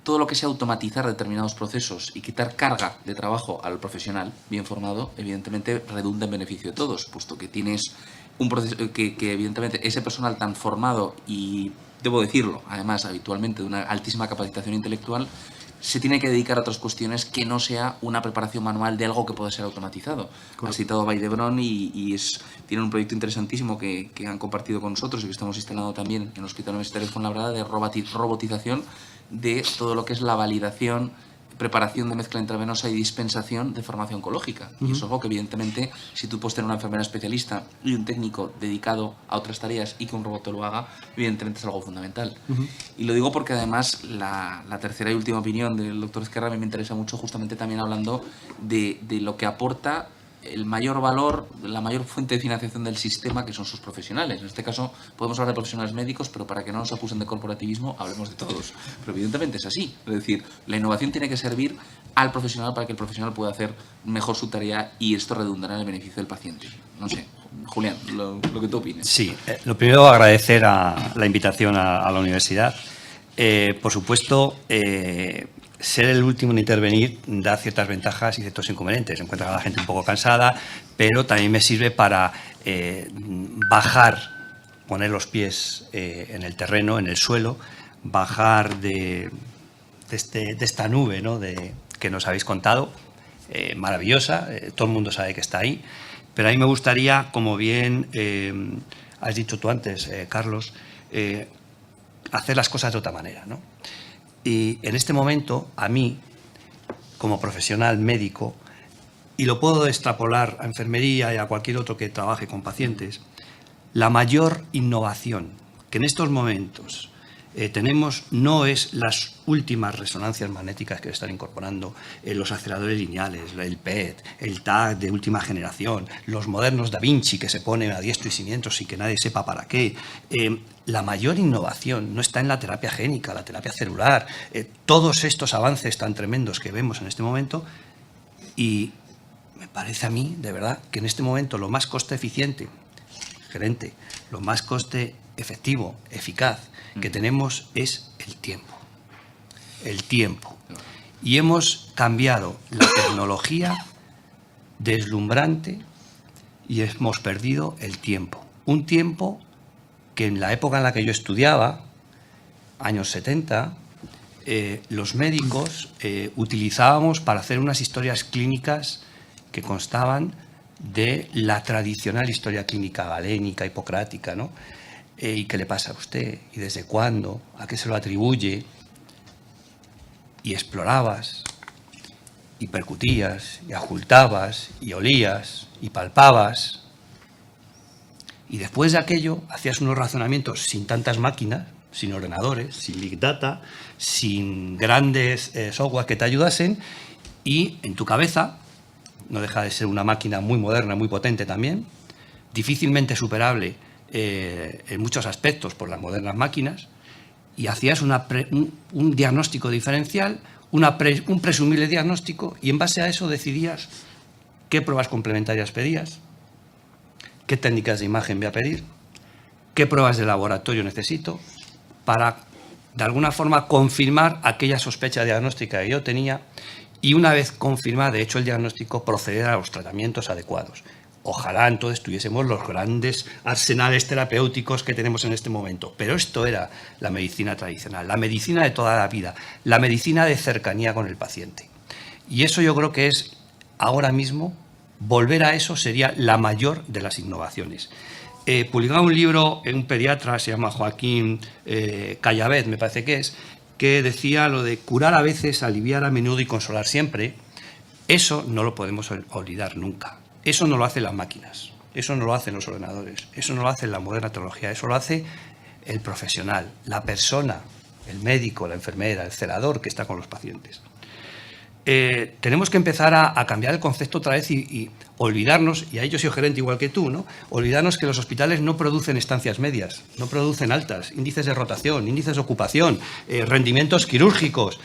todo lo que sea automatizar determinados procesos y quitar carga de trabajo al profesional bien formado, evidentemente redunda en beneficio de todos, puesto que tienes un proceso que evidentemente ese personal tan formado y, debo decirlo, además habitualmente de una altísima capacitación intelectual, se tiene que dedicar a otras cuestiones que no sea una preparación manual de algo que puede ser automatizado. Correcto. Has citado Valldebrón y tienen un proyecto interesantísimo que han compartido con nosotros y que estamos instalando también en el Hospital Universitario de Fuenlabrada de robotización de todo lo que es la validación, preparación de mezcla intravenosa y dispensación de farmacia oncológica. Y eso es algo que, evidentemente, si tú puedes tener una enfermera especialista y un técnico dedicado a otras tareas y que un robot te lo haga, evidentemente es algo fundamental. Y lo digo porque, además, la tercera y última opinión del doctor Ezquerra me interesa mucho, justamente también hablando de lo que aporta el mayor valor, la mayor fuente de financiación del sistema, que son sus profesionales. En este caso podemos hablar de profesionales médicos, pero para que no nos acusen de corporativismo, hablemos de todos. Pero evidentemente es así. Es decir, la innovación tiene que servir al profesional para que el profesional pueda hacer mejor su tarea y esto redundará en el beneficio del paciente. No sé, Julián, lo que tú opines. Sí, lo primero, agradecer la invitación a la universidad. Por supuesto, ser el último en intervenir da ciertas ventajas y ciertos inconvenientes. Encuentra a la gente un poco cansada, pero también me sirve para bajar, poner los pies en el terreno, en el suelo, bajar de esta nube, ¿no?, que nos habéis contado, maravillosa, todo el mundo sabe que está ahí, pero a mí me gustaría, como bien has dicho tú antes, Carlos, hacer las cosas de otra manera, ¿no? Y en este momento, a mí, como profesional médico, y lo puedo extrapolar a enfermería y a cualquier otro que trabaje con pacientes, la mayor innovación que en estos momentos tenemos no es las últimas resonancias magnéticas que están incorporando, los aceleradores lineales, el PET, el TAC de última generación, los modernos Da Vinci que se ponen a diestro y siniestro sin que nadie sepa para qué. La mayor innovación no está en la terapia génica, la terapia celular, todos estos avances tan tremendos que vemos en este momento, y me parece a mí, de verdad, que en este momento lo más coste eficiente, gerente, lo más coste efectivo, eficaz que tenemos es el tiempo. El tiempo. Y hemos cambiado la tecnología deslumbrante y hemos perdido el tiempo. Un tiempo que en la época en la que yo estudiaba, años 70, los médicos utilizábamos para hacer unas historias clínicas que constaban de la tradicional historia clínica galénica, hipocrática, ¿no? ¿Y qué le pasa a usted? ¿Y desde cuándo? ¿A qué se lo atribuye? Y explorabas, y percutías, y ajultabas, y olías, y palpabas. Y después de aquello hacías unos razonamientos sin tantas máquinas, sin ordenadores, sin Big Data, sin grandes software que te ayudasen, y en tu cabeza, no deja de ser una máquina muy moderna, muy potente también, difícilmente superable en muchos aspectos por las modernas máquinas, y hacías un diagnóstico diferencial, un presumible diagnóstico, y en base a eso decidías qué pruebas complementarias pedías, qué técnicas de imagen voy a pedir, qué pruebas de laboratorio necesito para, de alguna forma, confirmar aquella sospecha diagnóstica que yo tenía, y una vez confirmado, hecho el diagnóstico, proceder a los tratamientos adecuados. Ojalá entonces tuviésemos los grandes arsenales terapéuticos que tenemos en este momento. Pero esto era la medicina tradicional, la medicina de toda la vida, la medicina de cercanía con el paciente. Y eso yo creo que es, ahora mismo, volver a eso sería la mayor de las innovaciones. Publicaba un libro en un pediatra, se llama Joaquín Callavez, me parece que decía lo de curar a veces, aliviar a menudo y consolar siempre. Eso no lo podemos olvidar nunca. Eso no lo hacen las máquinas, eso no lo hacen los ordenadores, eso no lo hace la moderna tecnología, eso lo hace el profesional, la persona, el médico, la enfermera, el celador que está con los pacientes. Tenemos que empezar a cambiar el concepto otra vez y olvidarnos, y ahí yo soy gerente igual que tú, ¿no? Olvidarnos que los hospitales no producen estancias medias, no producen altas, índices de rotación, índices de ocupación, rendimientos quirúrgicos.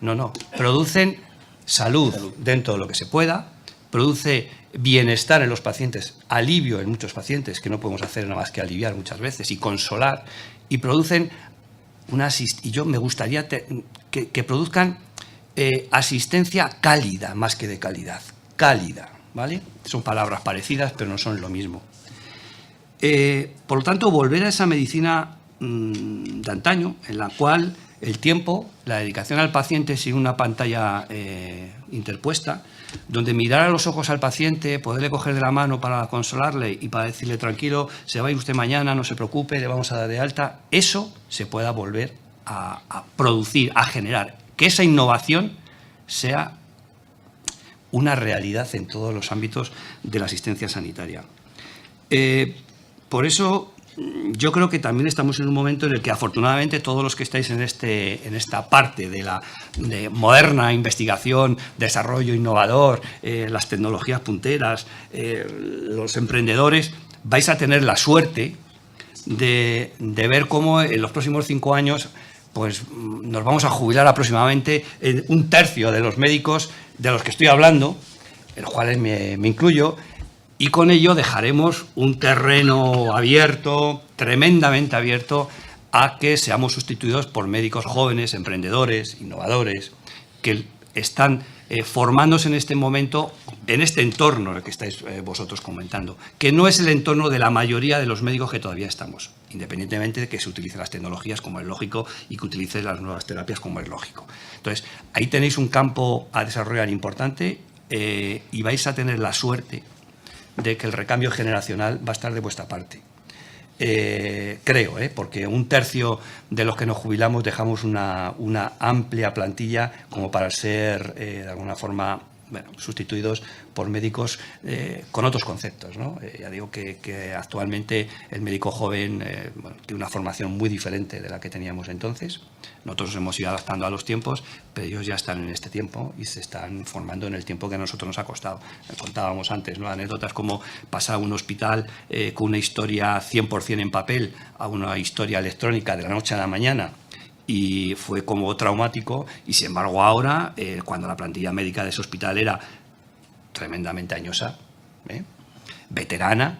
No, producen salud dentro de lo que se pueda, produce bienestar en los pacientes, alivio en muchos pacientes, que no podemos hacer nada más que aliviar muchas veces y consolar, y producen y yo me gustaría que produzcan asistencia cálida más que de calidad. Cálida, ¿vale? Son palabras parecidas, pero no son lo mismo. Por lo tanto, volver a esa medicina de antaño, en la cual el tiempo, la dedicación al paciente sin una pantalla interpuesta, donde mirar a los ojos al paciente, poderle coger de la mano para consolarle y para decirle tranquilo, se va a ir usted mañana, no se preocupe, le vamos a dar de alta, eso se pueda volver a producir, a generar, que esa innovación sea una realidad en todos los ámbitos de la asistencia sanitaria. Por eso yo creo que también estamos en un momento en el que afortunadamente todos los que estáis en esta parte de moderna investigación, desarrollo innovador, las tecnologías punteras, los emprendedores, vais a tener la suerte de ver cómo en los próximos 5 años pues nos vamos a jubilar aproximadamente un tercio de los médicos de los que estoy hablando, en los cuales me incluyo, y con ello dejaremos un terreno abierto, tremendamente abierto, a que seamos sustituidos por médicos jóvenes, emprendedores, innovadores, que están formándose en este momento, en este entorno en el que estáis vosotros comentando, que no es el entorno de la mayoría de los médicos que todavía estamos, independientemente de que se utilicen las tecnologías como es lógico y que utilicen las nuevas terapias como es lógico. Entonces, ahí tenéis un campo a desarrollar importante y vais a tener la suerte de que el recambio generacional va a estar de vuestra parte. Creo, porque un tercio de los que nos jubilamos dejamos una amplia plantilla como para ser, de alguna forma, sustituidos por médicos con otros conceptos, ¿no? Ya digo que actualmente el médico joven tiene una formación muy diferente de la que teníamos entonces. Nosotros nos hemos ido adaptando a los tiempos, pero ellos ya están en este tiempo y se están formando en el tiempo que a nosotros nos ha costado. Contábamos antes, ¿no?, anécdotas como pasar a un hospital con una historia 100% en papel a una historia electrónica de la noche a la mañana, y fue como traumático. Y sin embargo ahora, cuando la plantilla médica de ese hospital era tremendamente añosa, veterana,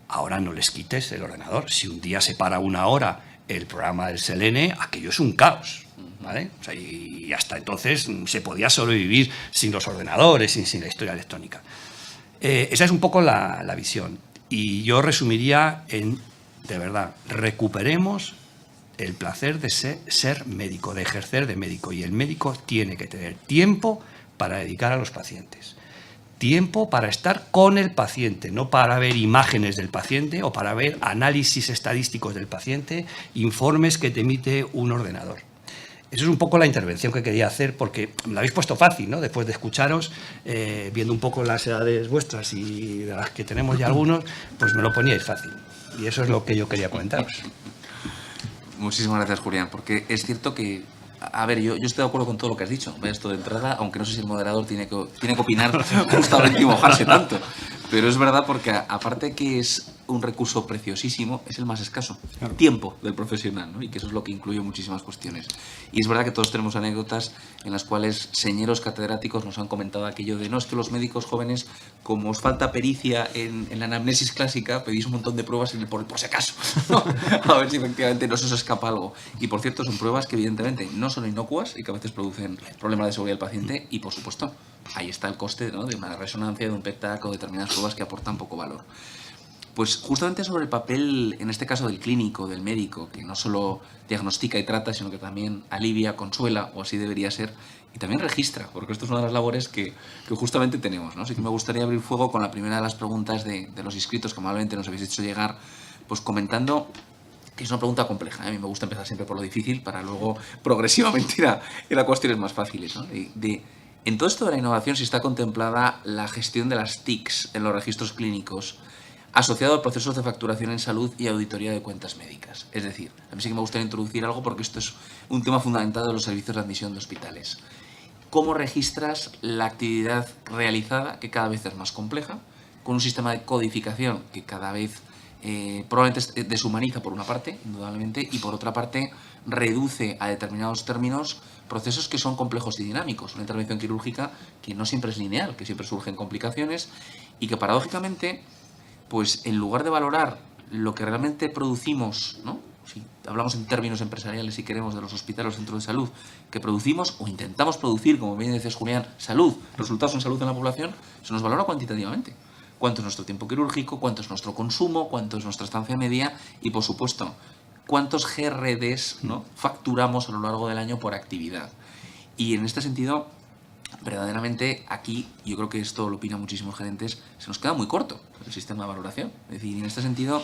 ahora no les quites el ordenador. Si un día se para 1 hora el programa del Selene, aquello es un caos, ¿vale? O sea, y hasta entonces se podía sobrevivir sin los ordenadores, sin la historia electrónica. Esa es un poco la visión. Y yo resumiría en, de verdad, recuperemos el placer de ser médico, de ejercer de médico. Y el médico tiene que tener tiempo para dedicar a los pacientes. Tiempo para estar con el paciente, no para ver imágenes del paciente o para ver análisis estadísticos del paciente, informes que te emite un ordenador. Eso es un poco la intervención que quería hacer, porque me la habéis puesto fácil, ¿no? Después de escucharos, viendo un poco las edades vuestras y de las que tenemos ya algunos, pues me lo poníais fácil. Y eso es lo que yo quería comentaros. Muchísimas gracias, Julián, porque es cierto que, a ver, yo estoy de acuerdo con todo lo que has dicho, esto de entrada, aunque no sé si el moderador tiene que opinar justamente y mojarse tanto, pero es verdad, porque aparte que es un recurso preciosísimo, es el más escaso, claro, tiempo del profesional, ¿no? Y que eso es lo que incluye muchísimas cuestiones. Y es verdad que todos tenemos anécdotas en las cuales señeros catedráticos nos han comentado aquello de: no, es que los médicos jóvenes, como os falta pericia en la anamnesis clásica, pedís un montón de pruebas por si acaso, ¿no? A ver si efectivamente no se os escapa algo. Y por cierto, son pruebas que evidentemente no son inocuas y que a veces producen problemas de seguridad del paciente, y por supuesto ahí está el coste, ¿no?, de una resonancia, de un PET-TAC o determinadas pruebas que aportan poco valor. Pues justamente sobre el papel, en este caso del clínico, del médico, que no solo diagnostica y trata, sino que también alivia, consuela, o así debería ser, y también registra, porque esto es una de las labores que justamente tenemos, ¿no? Así que me gustaría abrir fuego con la primera de las preguntas de los inscritos que amablemente nos habéis hecho llegar, pues comentando que es una pregunta compleja, ¿eh? A mí me gusta empezar siempre por lo difícil para luego progresivamente ir a cuestiones más fáciles, ¿no? En todo esto de la innovación, si está contemplada la gestión de las TICs en los registros clínicos, asociado a procesos de facturación en salud y auditoría de cuentas médicas. Es decir, a mí sí que me gustaría introducir algo, porque esto es un tema fundamental de los servicios de admisión de hospitales. ¿Cómo registras la actividad realizada, que cada vez es más compleja, con un sistema de codificación que cada vez probablemente deshumaniza por una parte, indudablemente, y por otra parte reduce a determinados términos procesos que son complejos y dinámicos? Una intervención quirúrgica que no siempre es lineal, que siempre surgen complicaciones y que paradójicamente, pues en lugar de valorar lo que realmente producimos, ¿no?, si hablamos en términos empresariales, si queremos, de los hospitales, los centros de salud, que producimos o intentamos producir, como bien decías, Julián, salud, resultados en salud en la población, se nos valora cuantitativamente. Cuánto es nuestro tiempo quirúrgico, cuánto es nuestro consumo, cuánto es nuestra estancia media y, por supuesto, cuántos GRDs, ¿no?, facturamos a lo largo del año por actividad. Y en este sentido, verdaderamente aquí, yo creo que esto lo opinan muchísimos gerentes, se nos queda muy corto el sistema de valoración. Es decir, en este sentido,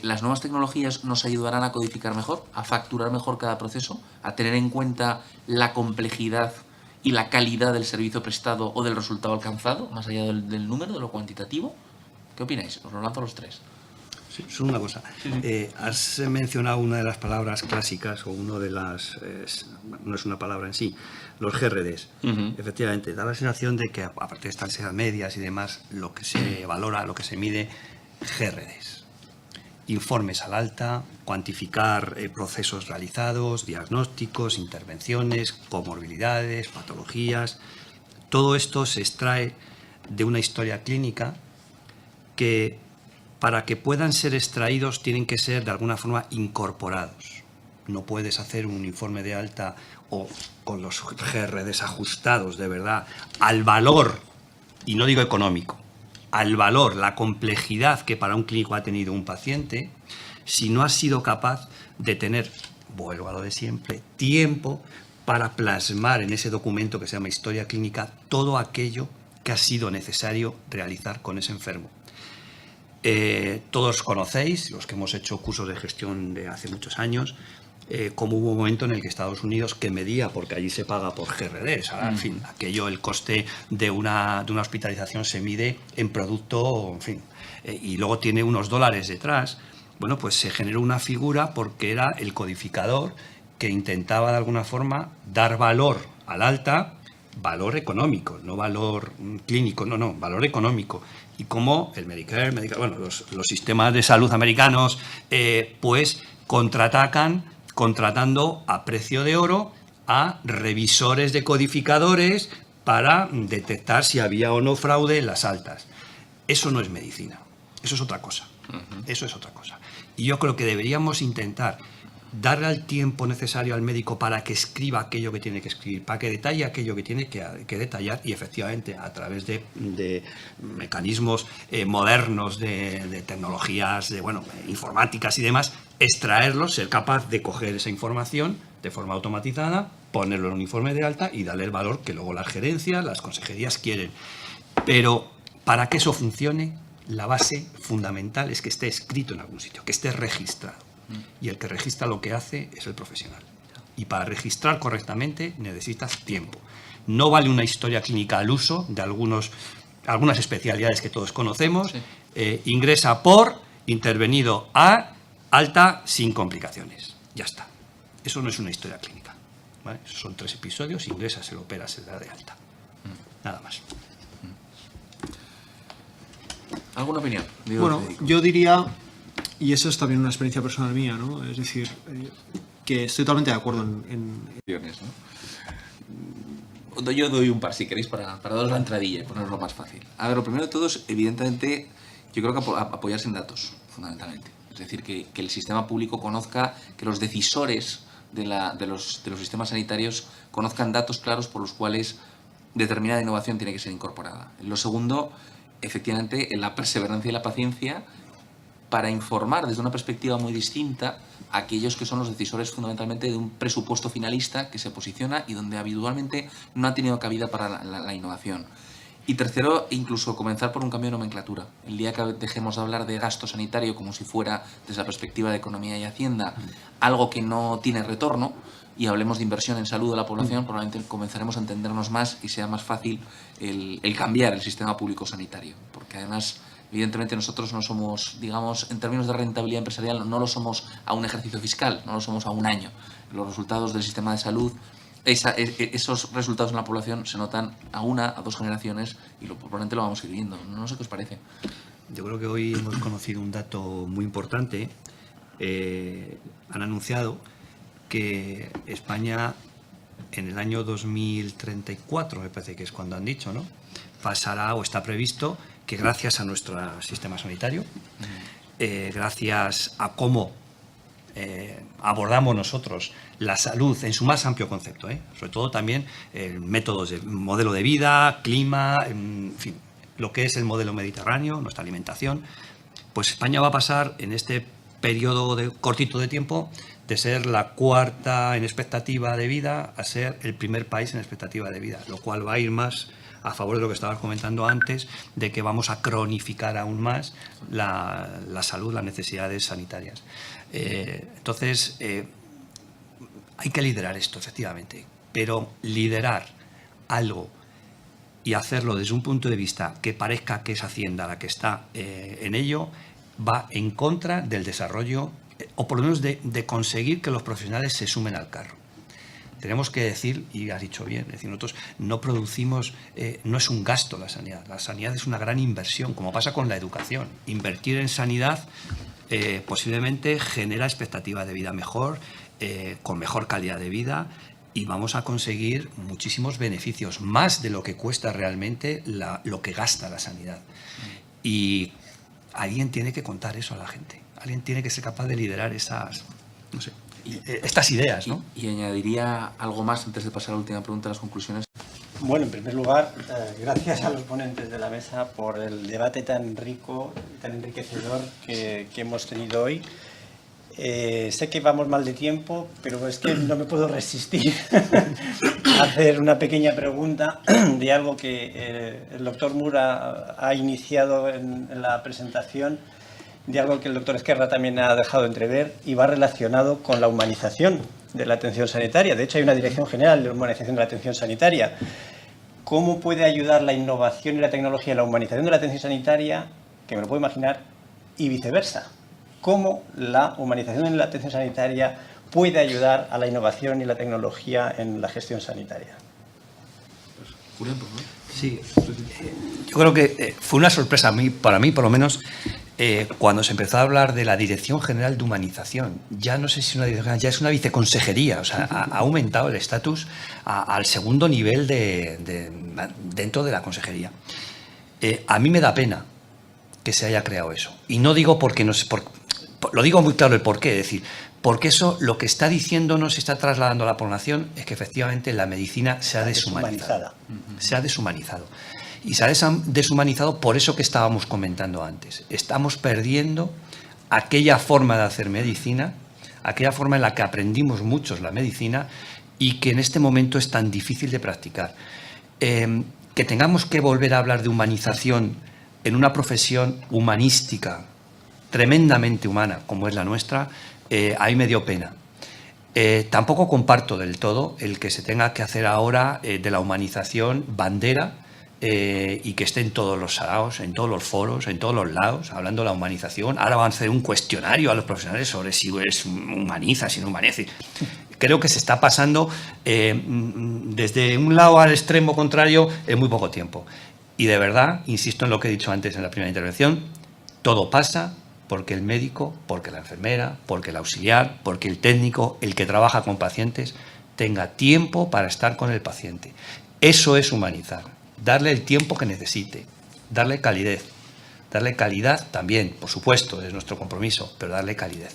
las nuevas tecnologías nos ayudarán a codificar mejor, a facturar mejor cada proceso, a tener en cuenta la complejidad y la calidad del servicio prestado o del resultado alcanzado, más allá del número, de lo cuantitativo. ¿Qué opináis? Os lo lanzo a los tres. Sí, solo una cosa. Has mencionado una de las palabras clásicas, o uno de las... no es una palabra en sí, los GRDs. Efectivamente, da la sensación de que, aparte de estas medias y demás, lo que se valora, lo que se mide, GRDs. Informes al alta, cuantificar procesos realizados, diagnósticos, intervenciones, comorbilidades, patologías. Todo esto se extrae de una historia clínica que, para que puedan ser extraídos, tienen que ser de alguna forma incorporados. No puedes hacer un informe de alta o con los GRDs ajustados de verdad al valor, y no digo económico, al valor, la complejidad que para un clínico ha tenido un paciente, si no has sido capaz de tener, vuelvo a lo de siempre, tiempo para plasmar en ese documento que se llama historia clínica todo aquello que ha sido necesario realizar con ese enfermo. Todos conocéis, los que hemos hecho cursos de gestión de hace muchos años, como hubo un momento en el que Estados Unidos, que medía, porque allí se paga por GRDs, en fin, aquello, el coste de una hospitalización se mide en producto, en fin, y luego tiene unos dólares detrás. Bueno, pues se generó una figura porque era el codificador que intentaba de alguna forma dar valor al alta, valor económico, no valor clínico, no, valor económico. Y como el Medicare, bueno, los sistemas de salud americanos, pues contratando a precio de oro a revisores de codificadores para detectar si había o no fraude en las altas. Eso no es medicina, eso es otra cosa. Eso es otra cosa. Y yo creo que deberíamos intentar darle el tiempo necesario al médico para que escriba aquello que tiene que escribir, para que detalle aquello que tiene que detallar, y efectivamente a través de mecanismos modernos, de tecnologías, informáticas y demás, extraerlos, ser capaz de coger esa información de forma automatizada, ponerlo en un informe de alta y darle el valor que luego las gerencias, las consejerías quieren. Pero para que eso funcione, la base fundamental es que esté escrito en algún sitio, que esté registrado. Y el que registra lo que hace es el profesional. Y para registrar correctamente necesitas tiempo. No vale una historia clínica al uso de algunas especialidades que todos conocemos. Sí. Ingresa por, intervenido a, alta sin complicaciones. Ya está. Eso no es una historia clínica, ¿vale? Esos son 3 episodios, ingresas, se lo operas, se da de alta. Nada más. ¿Alguna opinión? Bueno, yo diría, y eso es también una experiencia personal mía, ¿no? Es decir, que estoy totalmente de acuerdo en... ¿no? Yo doy un par, si queréis, para daros la entradilla y ponerlo más fácil. A ver, lo primero de todo es, evidentemente, yo creo que apoyarse en datos, fundamentalmente. Es decir, que el sistema público conozca, que los decisores de los sistemas sanitarios conozcan datos claros por los cuales determinada innovación tiene que ser incorporada. Lo segundo, efectivamente, en la perseverancia y la paciencia para informar desde una perspectiva muy distinta a aquellos que son los decisores fundamentalmente de un presupuesto finalista que se posiciona y donde habitualmente no ha tenido cabida para la innovación. Y tercero, incluso comenzar por un cambio de nomenclatura. El día que dejemos de hablar de gasto sanitario como si fuera, desde la perspectiva de economía y hacienda, algo que no tiene retorno, y hablemos de inversión en salud de la población, probablemente comenzaremos a entendernos más y sea más fácil el cambiar el sistema público sanitario. Porque además, evidentemente, nosotros no somos, digamos, en términos de rentabilidad empresarial, no lo somos a un ejercicio fiscal, no lo somos a un año. Los resultados del sistema de salud, esos resultados en la población se notan a 1 a 2 generaciones y probablemente lo vamos a ir viendo. No sé qué os parece. Yo creo que hoy hemos conocido un dato muy importante. Han anunciado que España en el año 2034, me parece que es cuando han dicho, ¿no?, pasará, o está previsto, que gracias a nuestro sistema sanitario, gracias a cómo abordamos nosotros la salud en su más amplio concepto, sobre todo también métodos de modelo de vida, clima, en fin, lo que es el modelo mediterráneo, nuestra alimentación, pues España va a pasar en este periodo cortito de tiempo de ser la cuarta en expectativa de vida a ser el primer país en expectativa de vida, lo cual va a ir más a favor de lo que estabas comentando antes, de que vamos a cronificar aún más la salud, las necesidades sanitarias. Entonces, hay que liderar esto, efectivamente, pero liderar algo y hacerlo desde un punto de vista que parezca que es Hacienda la que está en ello, va en contra del desarrollo, o por lo menos de conseguir que los profesionales se sumen al carro. Tenemos que decir, y has dicho bien, es decir, nosotros no producimos, no es un gasto la sanidad es una gran inversión, como pasa con la educación. Invertir en sanidad posiblemente genera expectativa de vida mejor, con mejor calidad de vida, y vamos a conseguir muchísimos beneficios, más de lo que cuesta realmente lo que gasta la sanidad. Y alguien tiene que contar eso a la gente, alguien tiene que ser capaz de liderar estas ideas, ¿no? Y añadiría algo más antes de pasar a la última pregunta, las conclusiones. Bueno, en primer lugar, gracias a los ponentes de la mesa por el debate tan rico, tan enriquecedor que hemos tenido hoy. Sé que vamos mal de tiempo, pero es que no me puedo resistir a hacer una pequeña pregunta de algo que el doctor Mura ha iniciado en la presentación, de algo que el doctor Esquerra también ha dejado entrever y va relacionado con la humanización de la atención sanitaria. De hecho, hay una Dirección General de Humanización de la Atención Sanitaria. ¿Cómo puede ayudar la innovación y la tecnología en la humanización de la atención sanitaria, que me lo puedo imaginar, y viceversa? ¿Cómo la humanización en la atención sanitaria puede ayudar a la innovación y la tecnología en la gestión sanitaria? Julián, por favor. Sí, yo creo que fue una sorpresa para mí, por lo menos, cuando se empezó a hablar de la Dirección General de Humanización. Ya no sé si es una dirección general, ya es una viceconsejería, o sea, ha aumentado el estatus al segundo nivel dentro de la consejería. A mí me da pena que se haya creado eso. Y no digo porque no sé, lo digo muy claro el porqué, es decir, porque eso lo que está diciéndonos, está trasladando a la población, es que efectivamente la medicina se ha deshumanizado. Se ha deshumanizado. Y se ha deshumanizado por eso que estábamos comentando antes. Estamos perdiendo aquella forma de hacer medicina, aquella forma en la que aprendimos muchos la medicina y que en este momento es tan difícil de practicar. Que tengamos que volver a hablar de humanización en una profesión humanística, tremendamente humana, como es la nuestra, a mí me dio pena. Tampoco comparto del todo el que se tenga que hacer ahora de la humanización bandera y que esté en todos los saraos, en todos los foros, en todos los lados, hablando de la humanización. Ahora van a hacer un cuestionario a los profesionales sobre si eres humaniza, si no humaniza. Creo que se está pasando desde un lado al extremo contrario en muy poco tiempo. Y de verdad, insisto en lo que he dicho antes en la primera intervención, todo pasa porque el médico, porque la enfermera, porque el auxiliar, porque el técnico, el que trabaja con pacientes, tenga tiempo para estar con el paciente. Eso es humanizar, darle el tiempo que necesite, darle calidez. Darle calidad también, por supuesto, es nuestro compromiso, pero darle calidez.